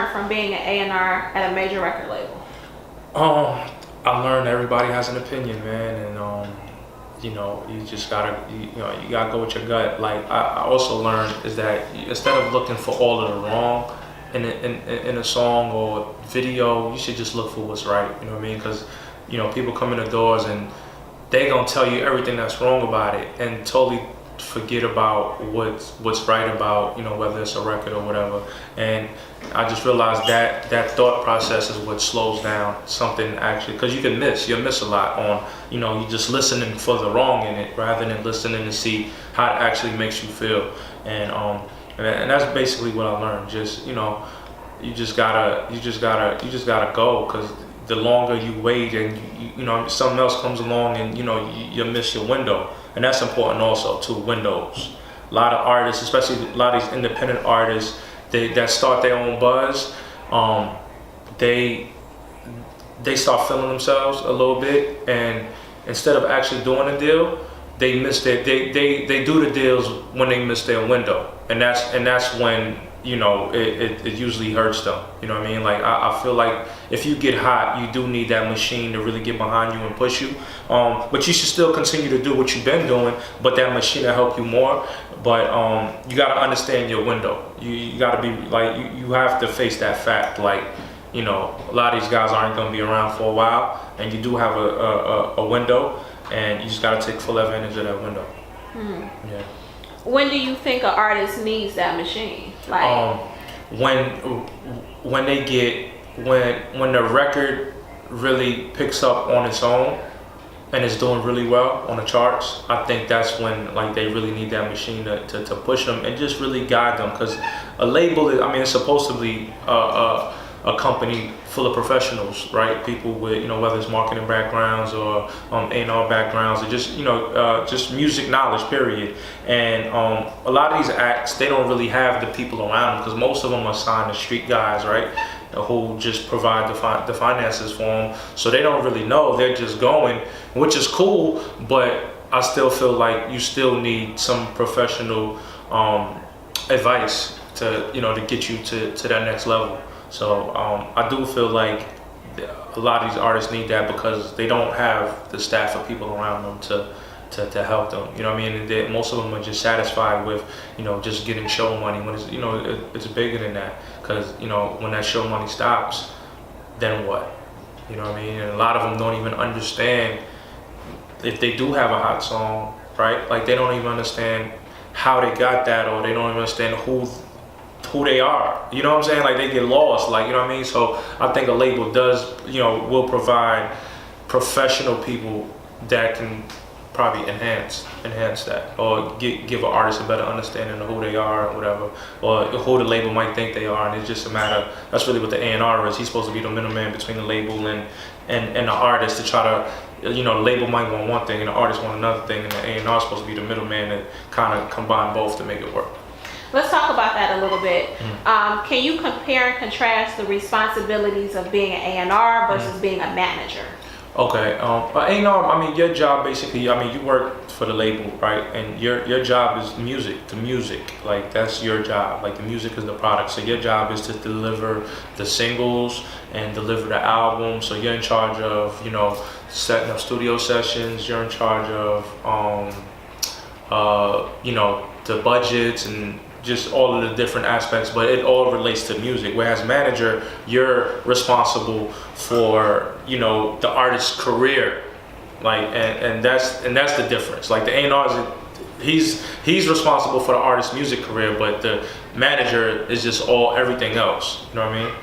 learn from being an A&R at a major record label? I learned everybody has an opinion, man, and you know, you just gotta, you gotta go with your gut. Like I also learned is that instead of looking for all of the wrong in a song or video, you should just look for what's right. You know what I mean? Because you know, people come in the doors and they gonna tell you everything that's wrong about it and totally forget about what's right about, you know, whether it's a record or whatever. And I just realized that thought process is what slows down something actually, because you'll miss a lot on, you know, you just listening for the wrong in it rather than listening to see how it actually makes you feel. And that's basically what I learned. Just, you know, you just gotta go, because the longer you wait and you know, something else comes along and you know, you miss your window. And that's important also too, windows. A lot of artists, especially a lot of these independent artists, that start their own buzz, they start feeling themselves a little bit, and instead of actually doing a deal, they do the deals when they miss their window, and that's when, you know, it usually hurts them. You know what I mean? Like I feel like if you get hot, you do need that machine to really get behind you and push you. But you should still continue to do what you've been doing, but that machine will help you more. But you gotta understand your window. You gotta be like, you have to face that fact. Like, you know, a lot of these guys aren't gonna be around for a while, and you do have a window, and you just gotta take full advantage of that window. Yeah. When do you think an artist needs that machine? Like when the record really picks up on its own and it's doing really well on the charts, I think that's when, like, they really need that machine to push them and just really guide them. Because a label is, I mean, it's supposed to be a company full of professionals, right? People with, you know, whether it's marketing backgrounds or A&R backgrounds, or just, you know, just music knowledge, period. And a lot of these acts, they don't really have the people around them, because most of them are signed to street guys, right? Who just provide the finances for them. So they don't really know, they're just going, which is cool, but I still feel like you still need some professional advice to, you know, to get you to that next level. So I do feel like a lot of these artists need that, because they don't have the staff of people around them to help them. You know what I mean? And most of them are just satisfied with, you know, just getting show money. When it's, you know, it's bigger than that, because, you know, when that show money stops, then what? You know what I mean? And a lot of them don't even understand if they do have a hot song, right? Like, they don't even understand how they got that, or they don't even understand who they are. You know what I'm saying? Like, they get lost, like, you know what I mean? So I think a label does, you know, will provide professional people that can probably enhance that, or give an artist a better understanding of who they are or whatever, or who the label might think they are. And it's just a matter, that's really what the A&R is. He's supposed to be the middleman between the label and the artist, to try to, you know, the label might want one thing and the artist want another thing, and the A&R is supposed to be the middleman to kind of combine both to make it work. Let's talk about that a little bit. Can you compare and contrast the responsibilities of being an A&R versus being a manager? Okay, A&R, I mean, your job basically, I mean, you work for the label, right? And your job is the music, like, that's your job. Like, the music is the product. So your job is to deliver the singles and deliver the album. So you're in charge of, you know, setting up studio sessions. You're in charge of, you know, the budgets and just all of the different aspects, but it all relates to music. Whereas manager, you're responsible for, you know, the artist's career, like, and that's the difference. Like, the A&R is, he's responsible for the artist's music career, but the manager is just everything else. You know what I mean?